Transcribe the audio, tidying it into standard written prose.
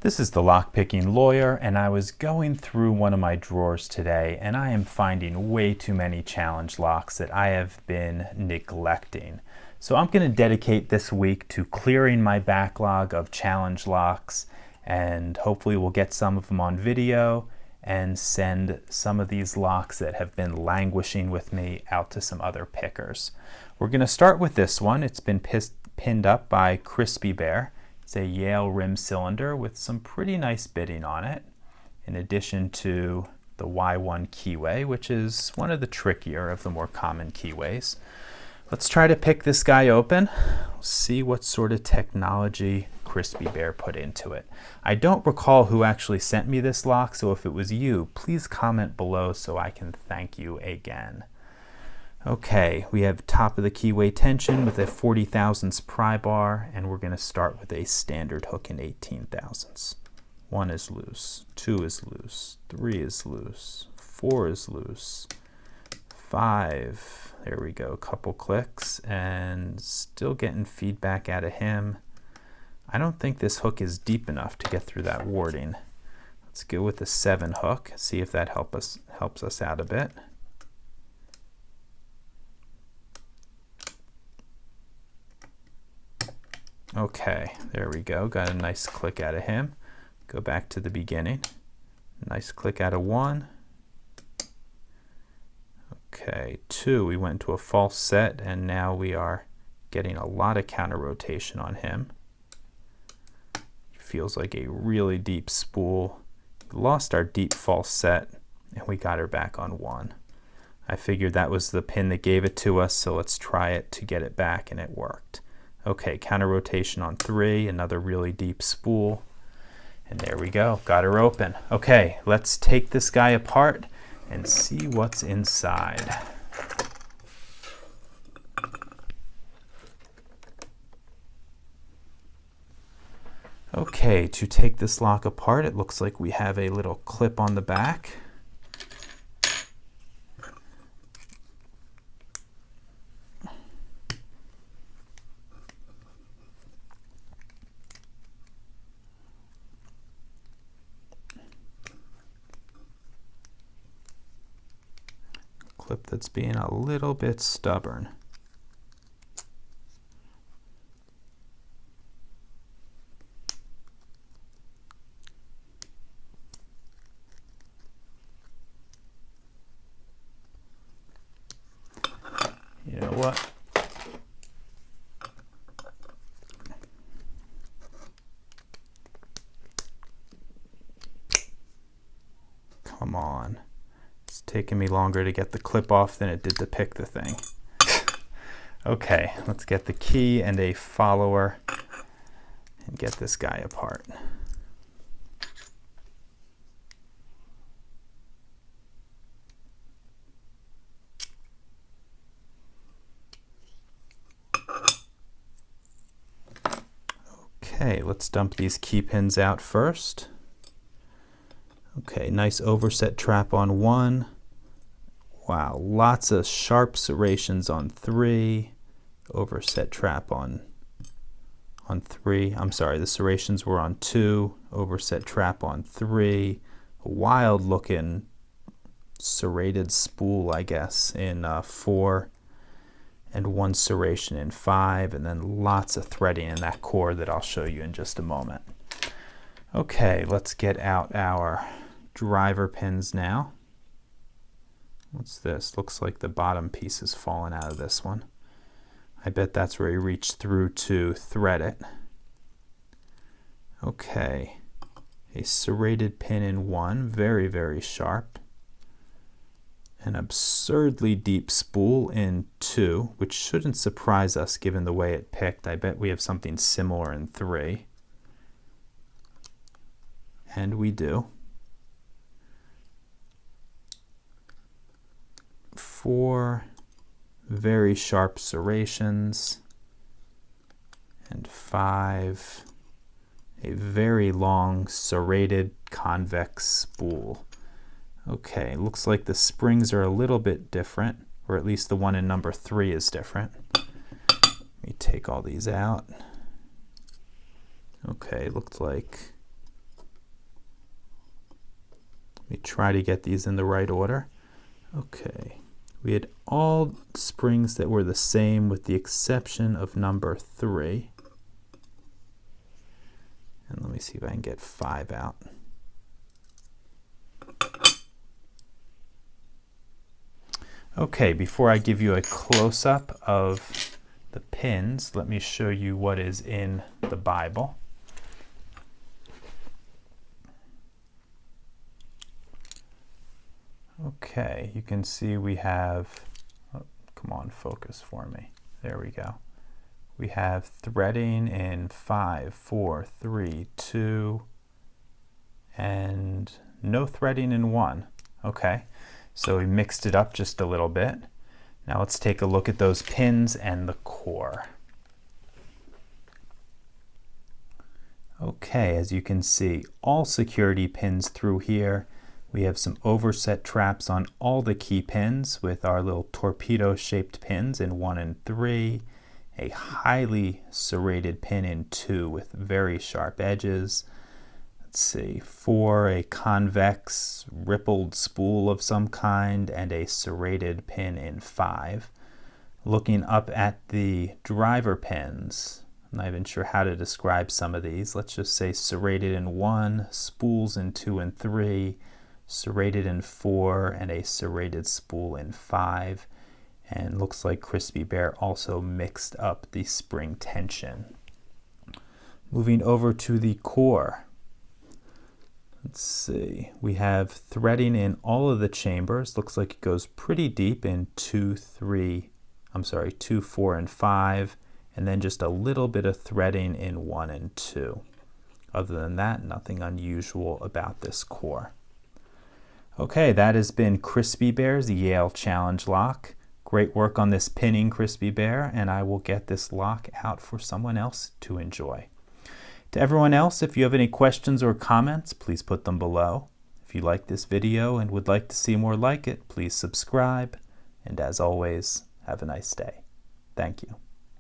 This is the Lockpicking Lawyer, and I was going through one of my drawers today, and I am finding way too many challenge locks that I have been neglecting. So I'm going to dedicate this week to clearing my backlog of challenge locks, and hopefully we'll get some of them on video and send some of these locks that have been languishing with me out to some other pickers. We're going to start with this one. It's been pinned up by Crispy Bear. It's a Yale rim cylinder with some pretty nice bitting on it, in addition to the Y1 keyway, which is one of the trickier of the more common keyways. Let's try to pick this guy open. See what sort of technology Crispy Bear put into it. I don't recall who actually sent me this lock, so if it was you, please comment below so I can thank you again. Okay, we have top of the keyway tension with a 40 thousandths pry bar, and we're going to start with a standard hook in 18 thousandths. 1 is loose, 2 is loose, 3 is loose, 4 is loose, 5, there we go, couple clicks, and still getting feedback out of him. I don't think this hook is deep enough to get through that warding. Let's go with the 7 hook, see if that helps us out a bit. Okay, there we go. Got a nice click out of him. Go back to the beginning. Nice click out of 1. Okay, 2. We went to a false set, and now we are getting a lot of counter rotation on him. Feels like a really deep spool. We lost our deep false set, and we got her back on 1. I figured that was the pin that gave it to us, so let's try it to get it back, and it worked. Okay, counter rotation on 3, another really deep spool, and there we go, got her open. Okay, let's take this guy apart and see what's inside. Okay, to take this lock apart, it looks like we have a little clip on the back. Clip that's being a little bit stubborn. You know what? Come on. It's taking me longer to get the clip off than it did to pick the thing. Okay, let's get the key and a follower and get this guy apart. Okay, let's dump these key pins out first. Okay, nice overset trap on 1. Wow, lots of sharp serrations on 3. Overset trap on 3. I'm sorry, the serrations were on 2. Overset trap on 3. A wild looking serrated spool, I guess, in 4. And 1 serration in 5, and then lots of threading in that core that I'll show you in just a moment. Okay, let's get out our driver pins now. What's this? Looks like the bottom piece has fallen out of this one. I bet that's where he reached through to thread it. Okay, a serrated pin in 1, very, very sharp. An absurdly deep spool in 2, which shouldn't surprise us given the way it picked. I bet we have something similar in 3. And we do. 4, very sharp serrations. And 5, a very long serrated convex spool. Okay, looks like the springs are a little bit different, or at least the one in number 3 is different. Let me take all these out. Okay, looked like Let me try to get these in the right order. Okay, we had all springs that were the same with the exception of number 3. And let me see if I can get 5 out. Okay, before I give you a close-up of the pins, let me show you what is in the Bible. Okay, you can see we have, oh, come on, focus for me. There we go. We have threading in 5, 4, 3, 2, and no threading in 1. Okay, so we mixed it up just a little bit. Now let's take a look at those pins and the core. Okay, as you can see, all security pins through here. We have some overset traps on all the key pins with our little torpedo-shaped pins in 1 and 3, a highly serrated pin in 2 with very sharp edges. Let's see, 4, a convex rippled spool of some kind, and a serrated pin in 5. Looking up at the driver pins, I'm not even sure how to describe some of these. Let's just say serrated in 1, spools in 2 and 3, serrated in 4, and a serrated spool in 5. And looks like Crispy Bear also mixed up the spring tension. Moving over to the core. Let's see, we have threading in all of the chambers. Looks like it goes pretty deep in 2, 4, and 5, and then just a little bit of threading in 1 and 2. Other than that, nothing unusual about this core. Okay, that has been Crispy Bear's Yale Challenge Lock. Great work on this pinning, Crispy Bear, and I will get this lock out for someone else to enjoy. To everyone else, if you have any questions or comments, please put them below. If you like this video and would like to see more like it, please subscribe. And as always, have a nice day. Thank you.